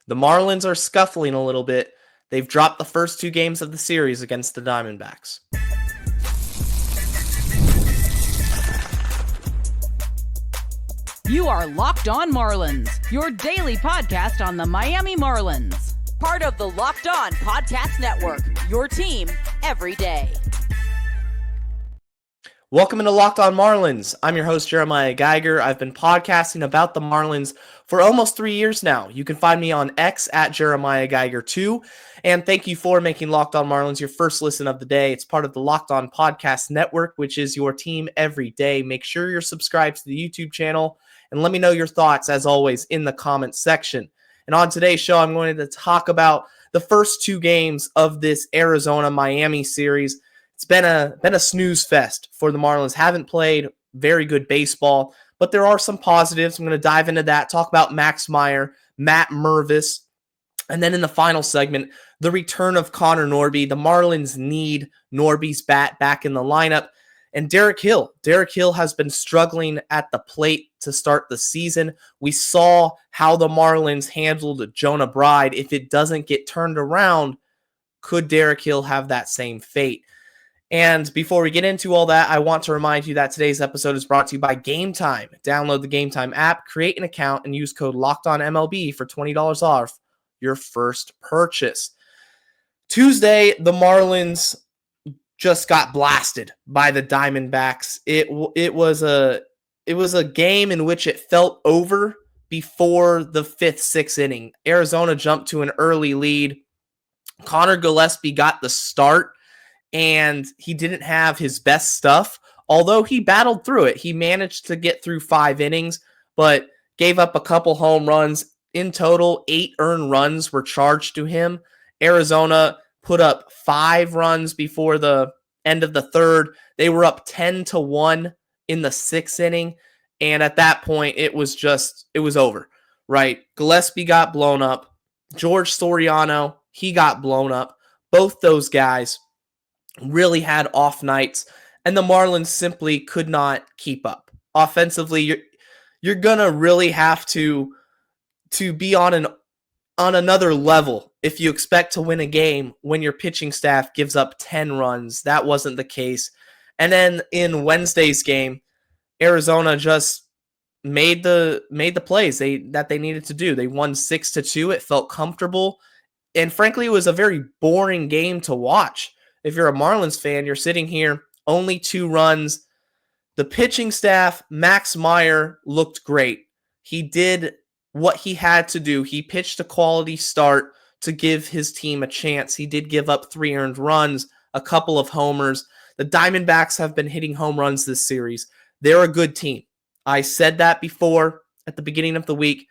The Marlins are scuffling a little bit. They've dropped the first 2 games of the series against the Diamondbacks. You are Locked On Marlins, your daily podcast on the Miami Marlins. Part of the Locked On Podcast Network, your team every day. Welcome into Locked On Marlins. I'm your host, Jeremiah Geiger. I've been podcasting about the Marlins for almost 3 years now. You can find me on X at Jeremiah Geiger 2. And thank you for making Locked On Marlins your first listen of the day. It's part of the Locked On Podcast Network, which is your team every day. Make sure you're subscribed to the YouTube channel and let me know your thoughts, as always, in the comments section. And on today's show, I'm going to talk about the first 2 games of this Arizona-Miami series. It's been a snooze fest for the Marlins. Haven't played very good baseball, but there are some positives. I'm going to dive into that, talk about Max Meyer, Matt Mervis, and then in the final segment, the return of Connor Norby. The Marlins need Norby's bat back in the lineup. And Derek Hill. Derek Hill has been struggling at the plate to start the season. We saw how the Marlins handled Jonah Bride. If it doesn't get turned around, could Derek Hill have that same fate? And before we get into all that, I want to remind you that today's episode is brought to you by Gametime. Download the Gametime app, create an account, and use code LOCKEDONMLB for $20 off your first purchase. Tuesday, the Marlins just got blasted by the Diamondbacks. It was a game in which it felt over before the 5th, 6th inning. Arizona jumped to an early lead. Connor Gillespie got the start, and he didn't have his best stuff, although he battled through it. He managed to get through 5 innings, but gave up a couple home runs. In total, 8 earned runs were charged to him. Arizona put up 5 runs before the end of the 3rd. They were up 10-1 in the 6th inning, and at that point, it was over, right? Gillespie got blown up. George Soriano, he got blown up. Both those guys really had off nights, and the Marlins simply could not keep up. Offensively, you're gonna really have to be on another level if you expect to win a game when your pitching staff gives up 10 runs. That wasn't the case. And then in Wednesday's game, Arizona just made the plays that they needed to do. They won 6-2. It felt comfortable, and frankly, it was a very boring game to watch. If you're a Marlins fan, you're sitting here, only 2 runs. The pitching staff, Max Meyer, looked great. He did what he had to do. He pitched a quality start to give his team a chance. He did give up 3 earned runs, a couple of homers. The Diamondbacks have been hitting home runs this series. They're a good team. I said that before at the beginning of the week.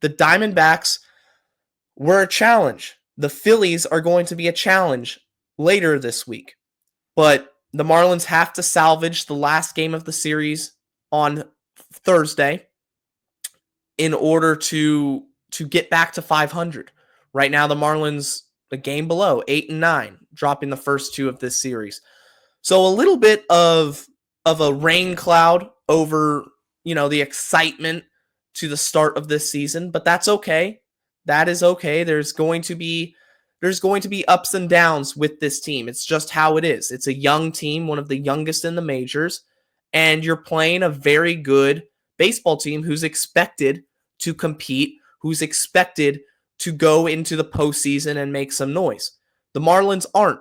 The Diamondbacks were a challenge. The Phillies are going to be a challenge later this week. But the Marlins have to salvage the last game of the series on Thursday in order to get back to 500. Right now, the Marlins a game below, 8-9, dropping the first 2 of this series. So a little bit of a rain cloud over, the excitement to the start of this season, but that's okay. That is okay. There's going to be ups and downs with this team. It's just how it is. It's a young team, one of the youngest in the majors, and you're playing a very good baseball team who's expected to compete, who's expected to go into the postseason and make some noise. The Marlins aren't,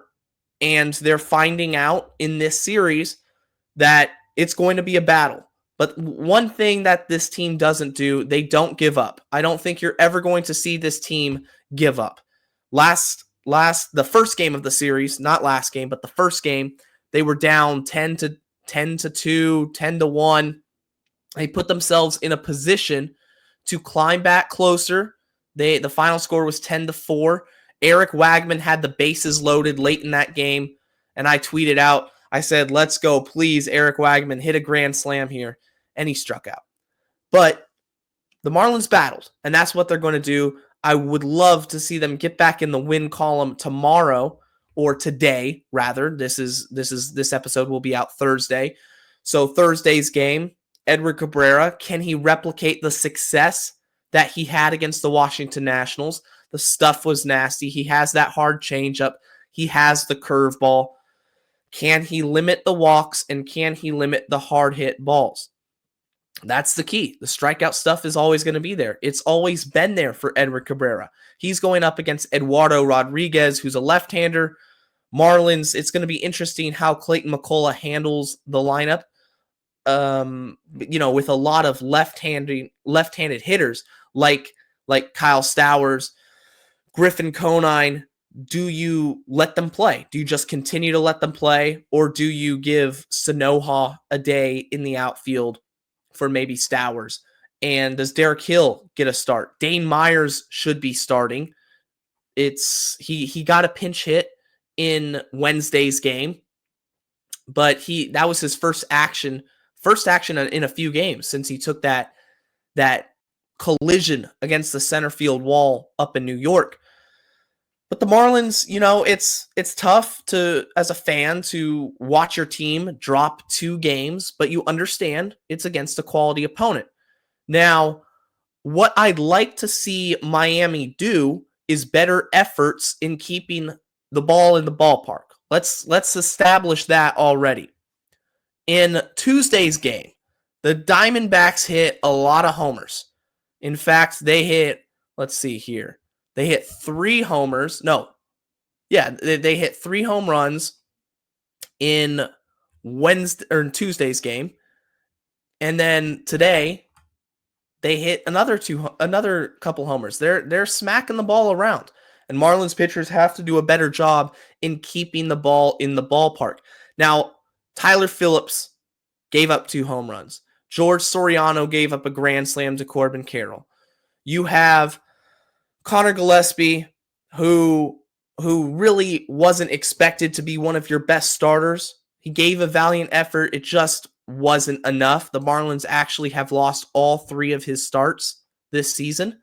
and they're finding out in this series that it's going to be a battle. But one thing that this team doesn't do, they don't give up. I don't think you're ever going to see this team give up. The first game of the series, not last game, but the first game, they were down 10-2, 10-1. They put themselves in a position to climb back closer. The final score was 10-4. Eric Wagman had the bases loaded late in that game, and I tweeted out, I said, "Let's go, please, Eric Wagman, hit a grand slam here," and he struck out. But the Marlins battled, and that's what they're going to do. I would love to see them get back in the win column tomorrow, or today, rather. This episode will be out Thursday. So Thursday's game, Edward Cabrera, can he replicate the success that he had against the Washington Nationals. The stuff was nasty. He has that hard changeup. He has the curveball. Can he limit the walks, and can he limit the hard hit balls? That's the key. The strikeout stuff is always going to be there. It's always been there for Edward Cabrera. He's going up against Eduardo Rodriguez, who's a left-hander. Marlins, it's going to be interesting how Clayton McCullough handles the lineup. With a lot of left-handed hitters like Kyle Stowers, Griffin Conine. Do you let them play? Do you just continue to let them play, or do you give Sanoha a day in the outfield for maybe Stowers? And does Derek Hill get a start? Dane Myers should be starting. He got a pinch hit in Wednesday's game, but that was his first action in a few games since he took that collision against the center field wall up in New York. But the Marlins, it's tough as a fan to watch your team drop 2 games, but you understand it's against a quality opponent. Now, what I'd like to see Miami do is better efforts in keeping the ball in the ballpark. Let's establish that already. In Tuesday's game, the Diamondbacks hit a lot of homers. In fact, they hit 3 homers. They hit 3 home runs in Tuesday's game. And then today they hit another couple homers. They're smacking the ball around. And Marlins pitchers have to do a better job in keeping the ball in the ballpark. Now, Tyler Phillips gave up 2 home runs. George Soriano gave up a grand slam to Corbin Carroll. You have Connor Gillespie, who really wasn't expected to be one of your best starters. He gave a valiant effort. It just wasn't enough. The Marlins actually have lost all 3 of his starts this season.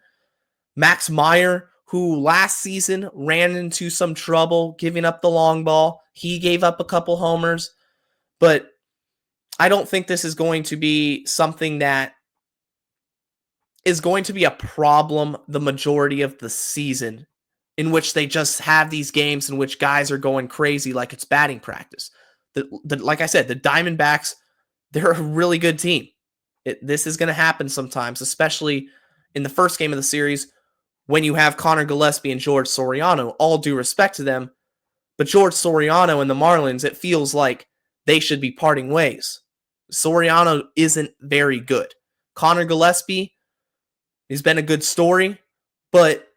Max Meyer, who last season ran into some trouble giving up the long ball, he gave up a couple homers. But I don't think this is going to be something that is going to be a problem the majority of the season, in which they just have these games in which guys are going crazy like it's batting practice. Like I said, the Diamondbacks, they're a really good team. This is going to happen sometimes, especially in the first game of the series when you have Connor Gillespie and George Soriano. All due respect to them, but George Soriano and the Marlins, it feels like they should be parting ways. Soriano isn't very good. Connor Gillespie has been a good story, but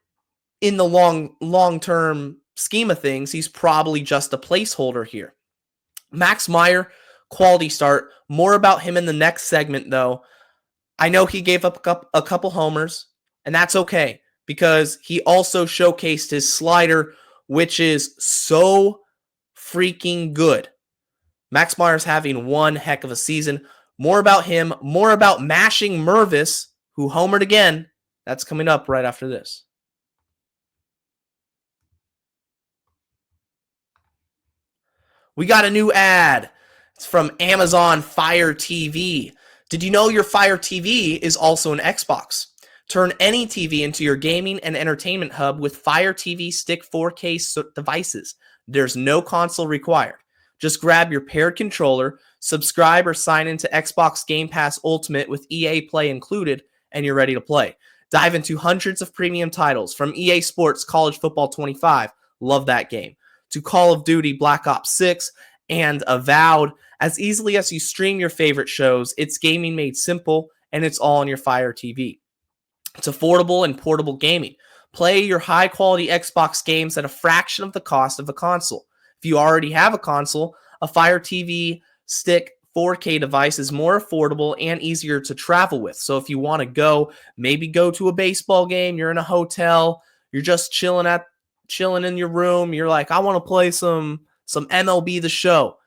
in the long-term scheme of things, he's probably just a placeholder here. Max Meyer, quality start. More about him in the next segment, though. I know he gave up a couple homers, and that's okay, because he also showcased his slider, which is so freaking good. Max Meyer's having one heck of a season. More about him, more about mashing Mervis, who homered again. That's coming up right after this. We got a new ad. It's from Amazon Fire TV. Did you know your Fire TV is also an Xbox? Turn any TV into your gaming and entertainment hub with Fire TV Stick 4K devices. There's no console required. Just grab your paired controller, subscribe or sign into Xbox Game Pass Ultimate with EA Play included, and you're ready to play. Dive into hundreds of premium titles from EA Sports College Football 25, love that game, to Call of Duty Black Ops 6 and Avowed. As easily as you stream your favorite shows, it's gaming made simple, and it's all on your Fire TV. It's affordable and portable gaming. Play your high-quality Xbox games at a fraction of the cost of a console. If you already have a console, a Fire TV Stick 4K device is more affordable and easier to travel with. So if you want to maybe go to a baseball game, you're in a hotel, you're just chilling in your room, you're like, I want to play some MLB The Show,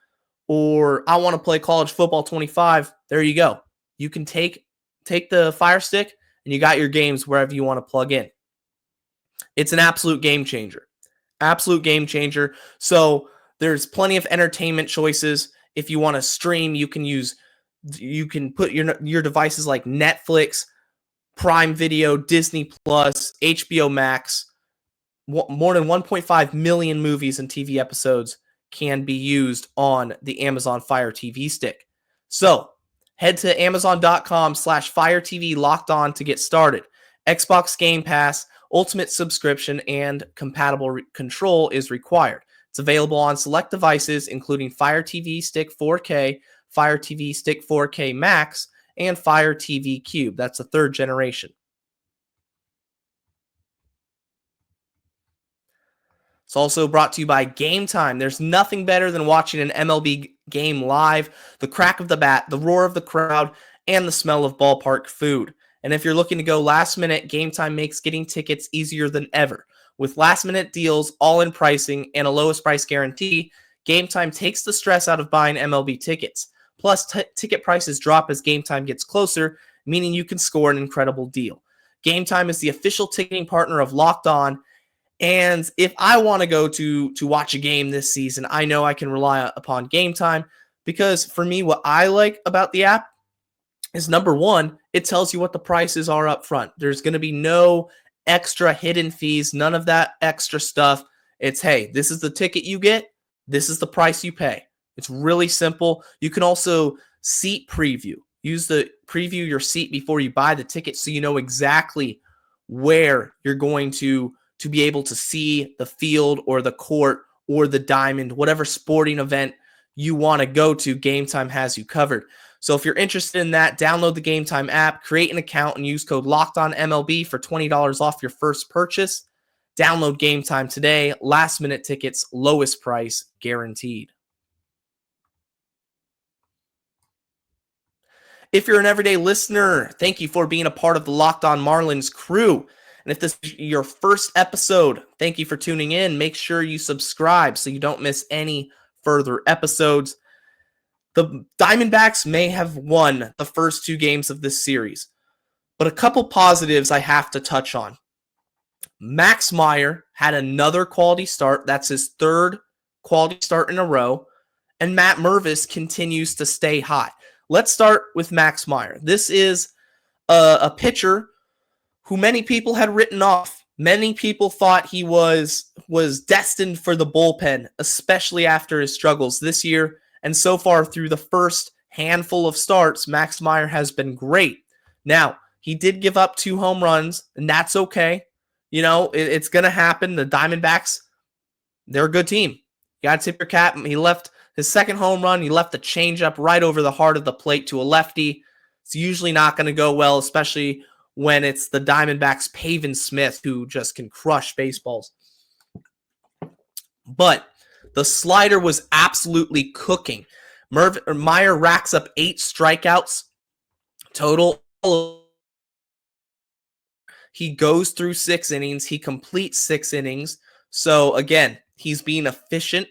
or I want to play College Football 25, there you go. You can take the Fire Stick, and you got your games wherever you want to plug in. It's an absolute game changer. Absolute game changer. So there's plenty of entertainment choices. If you want to stream, you can put your devices like Netflix, Prime Video, Disney Plus, HBO Max. More than 1.5 million movies and TV episodes can be used on the Amazon Fire TV stick. So head to amazon.com/Fire TV Locked On to get started. Xbox Game Pass, Ultimate subscription, and compatible control is required. It's available on select devices, including Fire TV Stick 4K, Fire TV Stick 4K Max, and Fire TV Cube. That's the third generation. It's also brought to you by Gametime. There's nothing better than watching an MLB game live. The crack of the bat, the roar of the crowd, and the smell of ballpark food. And if you're looking to go last minute, Gametime makes getting tickets easier than ever. With last minute deals, all-in pricing, and a lowest price guarantee, Gametime takes the stress out of buying MLB tickets. Plus, ticket prices drop as Gametime gets closer, meaning you can score an incredible deal. Gametime is the official ticketing partner of Locked On. And if I want to go to watch a game this season, I know I can rely upon Gametime, because for me, what I like about the app is, number one, it tells you what the prices are up front. There's going to be no extra hidden fees, none of that extra stuff. It's, hey, this is the ticket you get, this is the price you pay. It's really simple. You can also seat preview. Use the preview your seat before you buy the ticket, so you know exactly where you're going to be able to see the field or the court or the diamond, whatever sporting event you want to go to. Gametime has you covered. So if you're interested in that, download the Gametime app, create an account, and use code LOCKEDONMLB for $20 off your first purchase. Download Gametime today. Last minute tickets, lowest price guaranteed. If you're an everyday listener, thank you for being a part of the Locked On Marlins crew. And if this is your first episode, thank you for tuning in. Make sure you subscribe so you don't miss any further episodes. The Diamondbacks may have won the first two games of this series, but a couple positives I have to touch on. Max Meyer had another quality start. That's his third quality start in a row. And Matt Mervis continues to stay hot. Let's start with Max Meyer. This is a pitcher who many people had written off. Many people thought he was destined for the bullpen, especially after his struggles this year. And so far through the first handful of starts, Max Meyer has been great. Now, he did give up 2 home runs, and that's okay. You know, it's going to happen. The Diamondbacks, they're a good team. You got to tip your cap. He left his second home run. He left the changeup right over the heart of the plate to a lefty. It's usually not going to go well, especially when it's the Diamondbacks' Pavin Smith, who just can crush baseballs. But the slider was absolutely cooking. Meyer racks up 8 strikeouts total. He goes through 6 innings. He completes 6 innings. So, again, he's being efficient.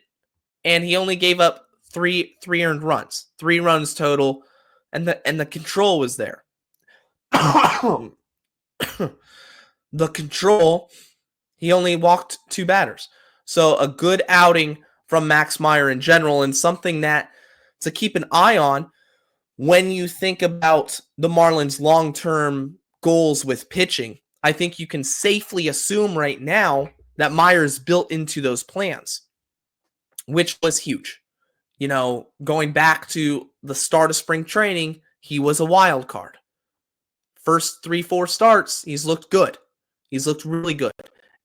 And he only gave up 3 earned runs. 3 runs total. And the control was there. The control, he only walked 2 batters. So a good outing from Max Meyer in general, and something that to keep an eye on when you think about the Marlins' long-term goals with pitching. I think you can safely assume right now that Meyer's built into those plans, which was huge. You know, going back to the start of spring training, he was a wild card. First 3-4 starts, he's looked good. He's looked really good.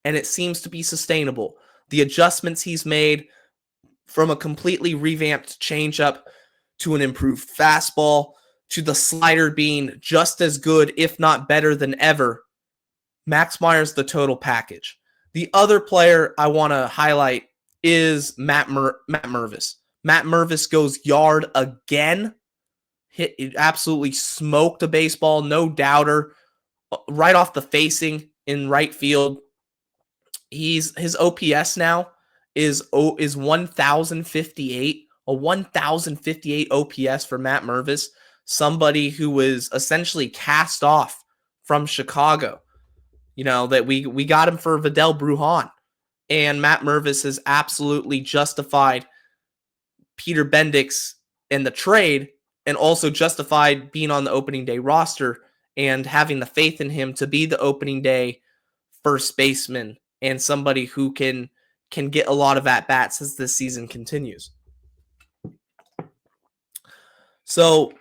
And it seems to be sustainable. The adjustments he's made from a completely revamped changeup to an improved fastball to the slider being just as good, if not better than ever. Max Meyer's the total package. The other player I want to highlight is Matt Mervis. Matt Mervis goes yard again. It absolutely smoked a baseball, no doubter, right off the facing in right field. His OPS now is 1,058, a 1,058 OPS for Matt Mervis, somebody who was essentially cast off from Chicago. You know, that we got him for Vidal Brujan, and Matt Mervis has absolutely justified Peter Bendix in the trade, and also justified being on the opening day roster and having the faith in him to be the opening day first baseman and somebody who can get a lot of at-bats as this season continues. So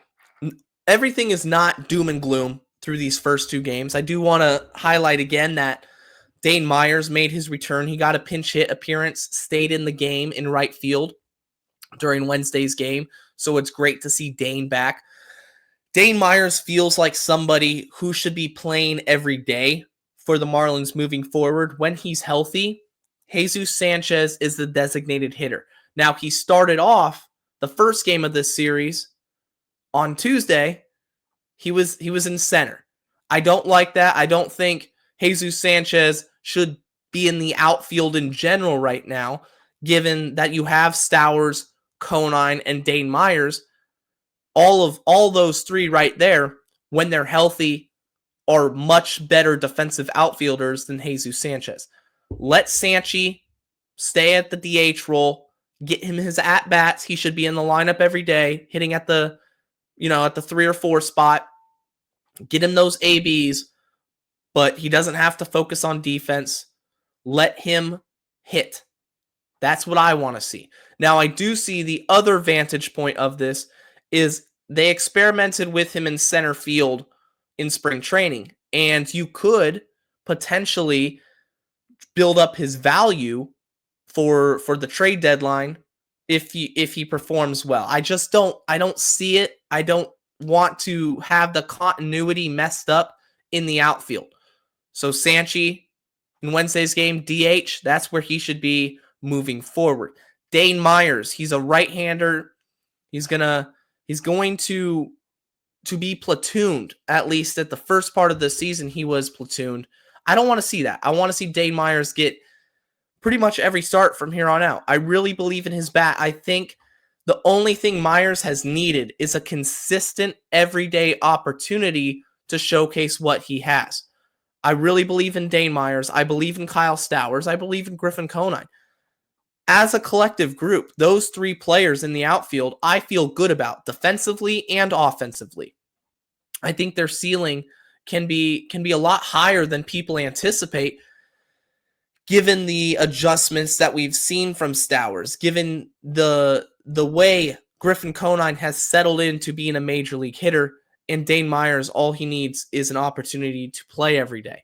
everything is not doom and gloom through these first two games. I do want to highlight again that Dane Myers made his return. He got a pinch hit appearance, stayed in the game in right field during Wednesday's game. So it's great to see Dane back. Dane Myers feels like somebody who should be playing every day for the Marlins moving forward. When he's healthy, Jesus Sanchez is the designated hitter. Now, he started off the first game of this series on Tuesday. He was in center. I don't like that. I don't think Jesus Sanchez should be in the outfield in general right now, given that you have Stowers, Conine, and Dane Myers. All those three right there, when they're healthy, are much better defensive outfielders than Jesus Sanchez. Let Sanchi stay at the DH role, get him his at-bats. He should be in the lineup every day, hitting at the 3 or 4 spot. Get him those ABs, but he doesn't have to focus on defense. Let him hit. That's what I want to see. Now, I do see the other vantage point of this is they experimented with him in center field in spring training, and you could potentially build up his value for the trade deadline if he performs well. I don't see it. I don't want to have the continuity messed up in the outfield. So Sanchi in Wednesday's game, DH, that's where he should be moving forward. Dane Myers, he's a right-hander. He's going to be platooned, at least at the first part of the season he was platooned. I don't want to see that. I want to see Dane Myers get pretty much every start from here on out. I really believe in his bat. I think the only thing Myers has needed is a consistent everyday opportunity to showcase what he has. I really believe in Dane Myers. I believe in Kyle Stowers. I believe in Griffin Conine. As a collective group, those three players in the outfield, I feel good about defensively and offensively. I think their ceiling can be a lot higher than people anticipate, given the adjustments that we've seen from Stowers, given the way Griffin Conine has settled into being a major league hitter, and Dane Myers, all he needs is an opportunity to play every day.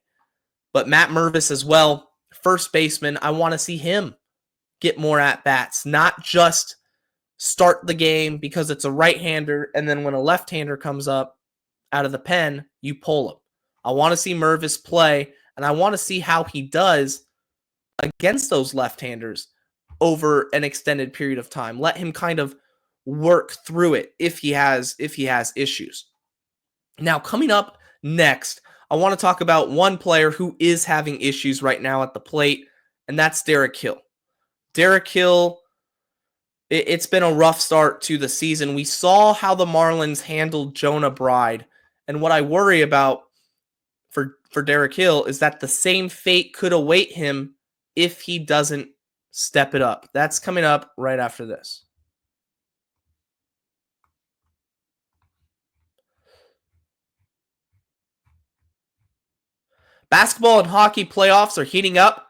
But Matt Mervis as well, first baseman, I want to see him get more at-bats, not just start the game because it's a right-hander, and then when a left-hander comes up out of the pen, you pull him. I want to see Mervis play, and I want to see how he does against those left-handers over an extended period of time. Let him kind of work through it if he has issues. Now, coming up next, I want to talk about one player who is having issues right now at the plate, and that's Derek Hill. Derek Hill, it's been a rough start to the season. We saw how the Marlins handled Jonah Bride, and what I worry about for Derek Hill is that the same fate could await him if he doesn't step it up. That's coming up right after this. Basketball and hockey playoffs are heating up,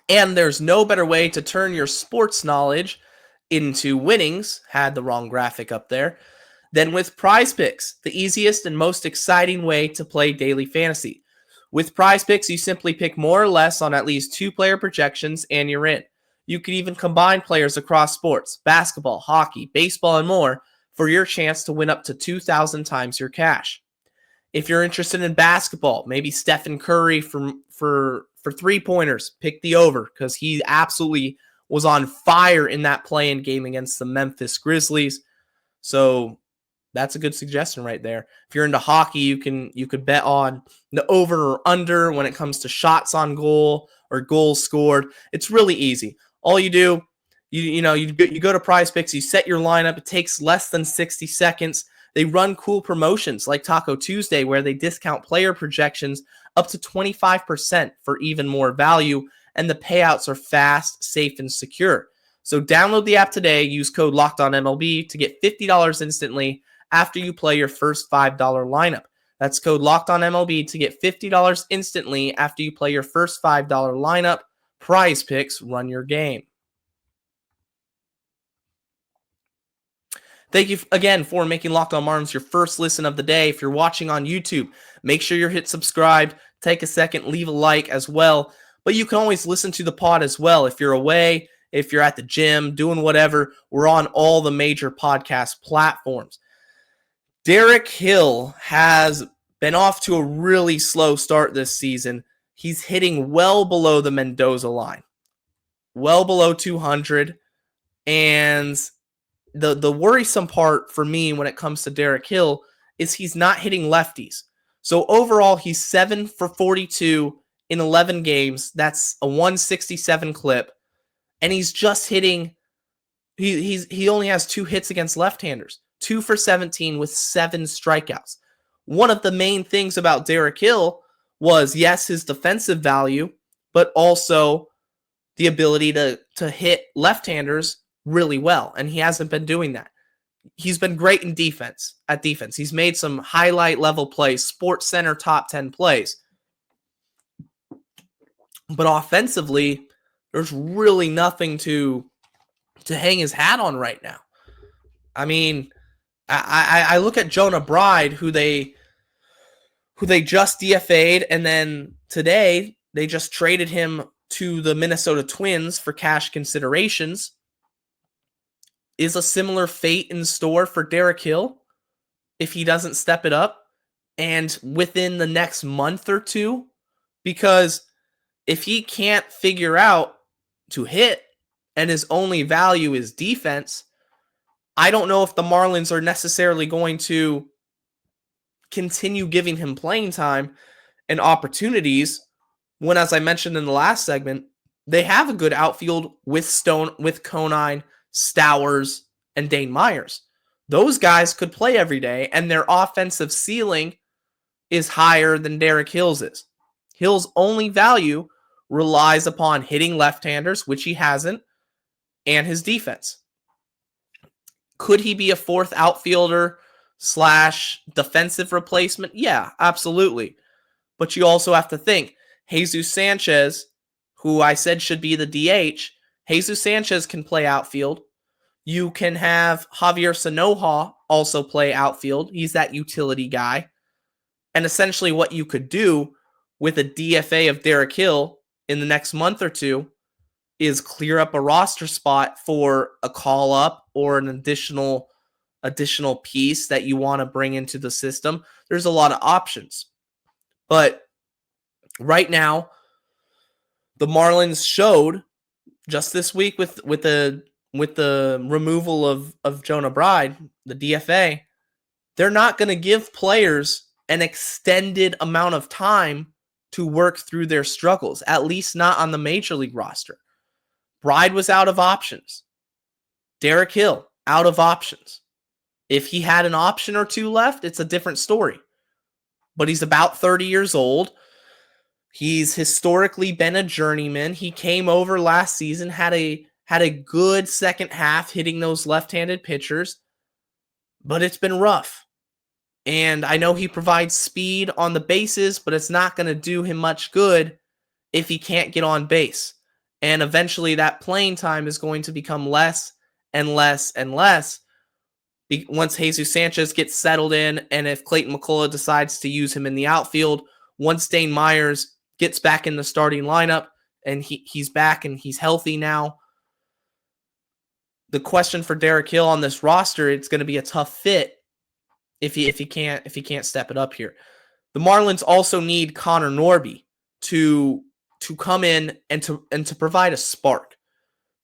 and there's no better way to turn your sports knowledge into winnings, had the wrong graphic up there, than with PrizePicks, the easiest and most exciting way to play daily fantasy. With PrizePicks, you simply pick more or less on at least 2 player projections and you're in. You can even combine players across sports, basketball, hockey, baseball, and more for your chance to win up to 2,000 times your cash. If you're interested in basketball, maybe Stephen Curry for 3-pointers, pick the over because he absolutely was on fire in that play-in game against the Memphis Grizzlies. So that's a good suggestion right there. If you're into hockey, you could bet on the over or under when it comes to shots on goal or goals scored. It's really easy. All you do, you go to PrizePicks, you set your lineup. It takes less than 60 seconds. They run cool promotions like Taco Tuesday where they discount player projections up to 25% for even more value, and the payouts are fast, safe, and secure. So download the app today, use code LOCKEDONMLB to get $50 instantly after you play your first $5 lineup. That's code LOCKEDONMLB to get $50 instantly after you play your first $5 lineup. PrizePicks, run your game. Thank you again for making Locked On Marlins your first listen of the day. If you're watching on YouTube, make sure you're hit subscribe. Take a second, leave a like as well. But you can always listen to the pod as well. If you're away, if you're at the gym, doing whatever, we're on all the major podcast platforms. Derek Hill has been off to a really slow start this season. He's hitting well below the Mendoza line, well below 200. And the worrisome part for me when it comes to Derek Hill is he's not hitting lefties. So overall, he's 7 for 42 in 11 games. That's a 167 clip. And he's just hitting, he only has 2 hits against left-handers, 2 for 17 with 7 strikeouts. One of the main things about Derek Hill was, yes, his defensive value, but also the ability to hit left-handers really well, and he hasn't been doing that. He's been great in defense. He's made some highlight level plays, Sports Center top 10 plays. But offensively, there's really nothing to hang his hat on right now. I mean, I look at Jonah Bride, who they just DFA'd, and then today they just traded him to the Minnesota Twins for cash considerations. Is a similar fate in store for Derek Hill if he doesn't step it up and within the next month or two? Because if he can't figure out to hit and his only value is defense, I don't know if the Marlins are necessarily going to continue giving him playing time and opportunities when, as I mentioned in the last segment, they have a good outfield with Conine, Stowers, and Dane Myers. Those guys could play every day, and their offensive ceiling is higher than Derek Hill's is. Hill's only value relies upon hitting left-handers, which he hasn't, and his defense. Could he be a fourth outfielder / defensive replacement? Yeah, absolutely. But you also have to think, Jesus Sanchez, who I said should be the DH, Jesus Sanchez can play outfield. You can have Javier Sanoja also play outfield. He's that utility guy. And essentially what you could do with a DFA of Derek Hill in the next month or two is clear up a roster spot for a call-up or an additional piece that you want to bring into the system. There's a lot of options. But right now, the Marlins showed just this week with the removal of Jonah Bride, the DFA, they're not going to give players an extended amount of time to work through their struggles, at least not on the major league roster. Bride was out of options. Derek Hill, out of options. If he had an option or two left, it's a different story. But he's about 30 years old. He's historically been a journeyman. He came over last season, had a good second half hitting those left-handed pitchers, but it's been rough. And I know he provides speed on the bases, but it's not going to do him much good if he can't get on base. And eventually that playing time is going to become less and less and less once Jesus Sanchez gets settled in, and if Clayton McCullough decides to use him in the outfield, once Dane Myers gets back in the starting lineup and he's back and he's healthy now. The question for Derek Hill on this roster, it's going to be a tough fit if he can't step it up here. The Marlins also need Connor Norby to come in and to provide a spark.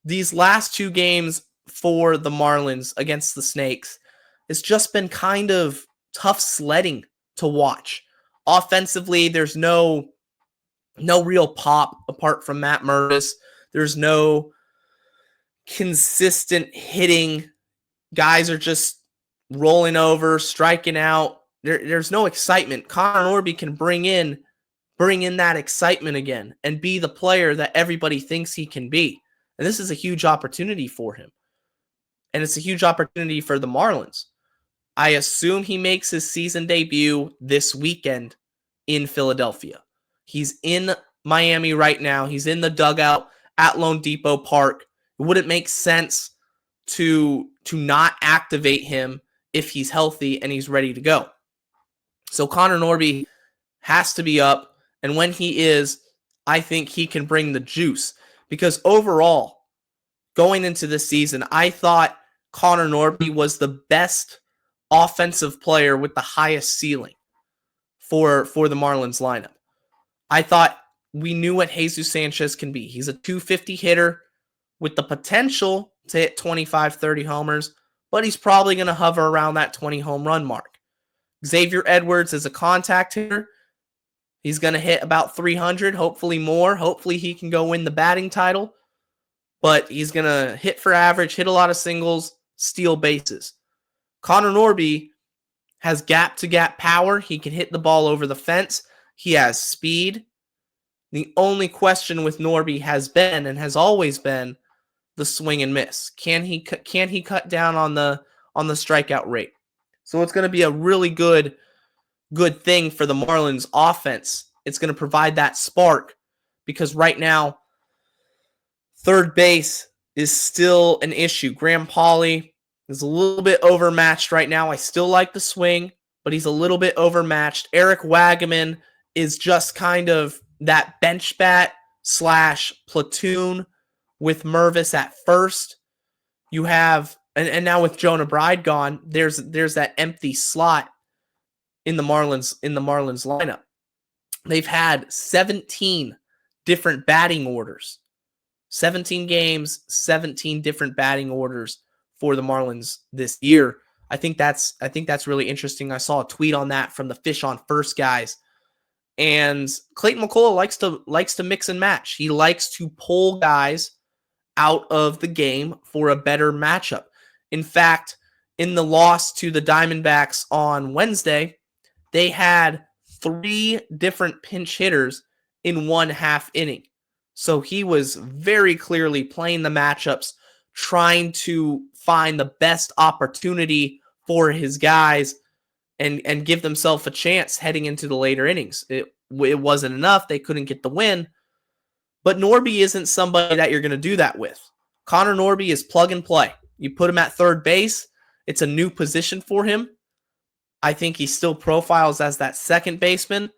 These last 2 games for the Marlins against the Snakes, it's just been kind of tough sledding to watch. Offensively, there's no real pop apart from Matt Mervis. There's no consistent hitting. Guys are just rolling over, striking out. There's no excitement. Connor Norby can bring in that excitement again and be the player that everybody thinks he can be. And this is a huge opportunity for him. And it's a huge opportunity for the Marlins. I assume he makes his season debut this weekend in Philadelphia. He's in Miami right now. He's in the dugout at Lone Depot Park. It wouldn't make sense to not activate him if he's healthy and he's ready to go. So Connor Norby has to be up, and when he is, I think he can bring the juice. Because overall, going into this season, I thought Connor Norby was the best offensive player with the highest ceiling for the Marlins lineup. I thought we knew what Jesus Sanchez can be. He's a 250 hitter with the potential to hit 25, 30 homers, but he's probably going to hover around that 20 home run mark. Xavier Edwards is a contact hitter. He's going to hit about 300, hopefully more. Hopefully he can go win the batting title, but he's going to hit for average, hit a lot of singles, steal bases. Connor Norby has gap-to-gap power. He can hit the ball over the fence. He has speed. The only question with Norby has been and has always been the swing and miss. Can he cut down on the strikeout rate? So it's going to be a really good thing for the Marlins offense. It's going to provide that spark because right now third base is still an issue. Graham Pauley is a little bit overmatched right now. I still like the swing, but he's a little bit overmatched. Eric Wagaman is just kind of that bench bat / platoon with Mervis at first. You have, and now with Jonah Bride gone, there's that empty slot in the Marlins lineup. They've had 17 different batting orders. 17 games, 17 different batting orders for the Marlins this year. I think that's really interesting. I saw a tweet on that from the Fish on First guys. And Clayton McCullough likes to mix and match. He likes to pull guys out of the game for a better matchup. In fact, in the loss to the Diamondbacks on Wednesday, they had 3 different pinch hitters in 1/2 inning. So he was very clearly playing the matchups, trying to find the best opportunity for his guys and give themselves a chance heading into the later innings. It wasn't enough. They couldn't get the win. But Norby isn't somebody that you're going to do that with. Connor Norby is plug and play. You put him at third base. It's a new position for him. I think he still profiles as that second baseman.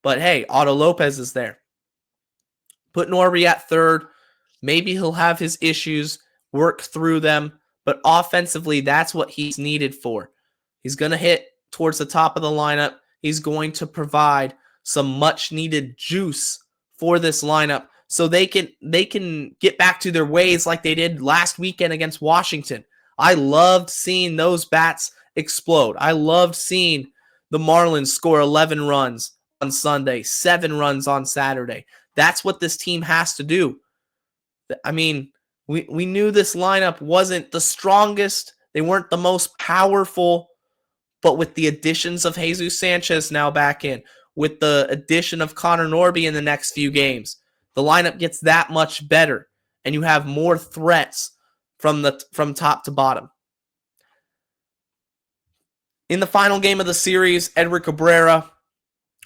But hey, Otto Lopez is there. Put Norby at third. Maybe he'll have his issues, work through them. But offensively, that's what he's needed for. He's going to hit towards the top of the lineup. He's going to provide some much needed juice for this lineup so they can get back to their ways like they did last weekend against Washington. I loved seeing those bats explode. I loved seeing the Marlins score 11 runs on Sunday, 7 runs on Saturday. That's what this team has to do. I mean, we knew this lineup wasn't the strongest. They weren't the most powerful. But with the additions of Jesus Sanchez now back in, with the addition of Connor Norby in the next few games, the lineup gets that much better, and you have more threats from top to bottom. In the final game of the series, Edward Cabrera,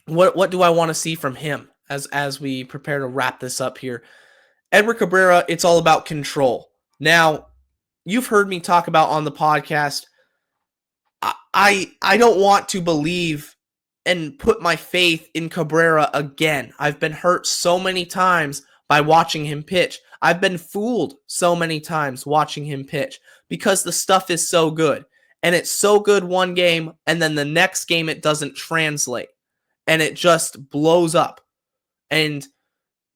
what do I want to see from him as we prepare to wrap this up here? Edward Cabrera, it's all about control. Now, you've heard me talk about on the podcast, I don't want to believe and put my faith in Cabrera again. I've been hurt so many times by watching him pitch. I've been fooled so many times watching him pitch because the stuff is so good. And it's so good one game, and then the next game it doesn't translate. And it just blows up. And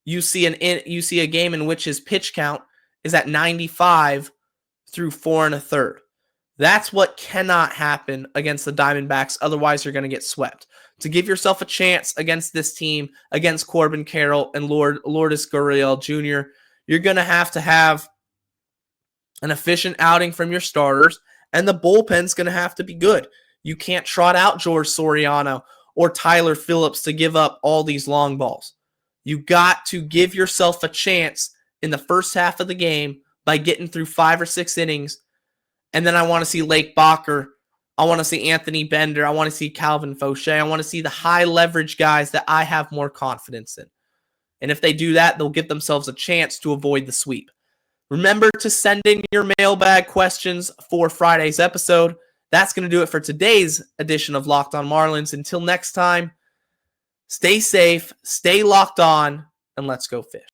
you see a game in which his pitch count is at 95 through 4 1/3. That's what cannot happen against the Diamondbacks. Otherwise, you're going to get swept. To give yourself a chance against this team, against Corbin Carroll and Lourdes Gurriel Jr., you're going to have an efficient outing from your starters, and the bullpen's going to have to be good. You can't trot out George Soriano or Tyler Phillips to give up all these long balls. You got to give yourself a chance in the first half of the game by getting through 5 or 6 innings. And then I want to see Lake Bacher I want to see Anthony Bender. I want to see Calvin Fauché. I want to see the high leverage guys that I have more confidence in. And if they do that, they'll give themselves a chance to avoid the sweep. Remember to send in your mailbag questions for Friday's episode. That's going to do it for today's edition of Locked On Marlins. Until next time, stay safe, stay locked on, and let's go fish.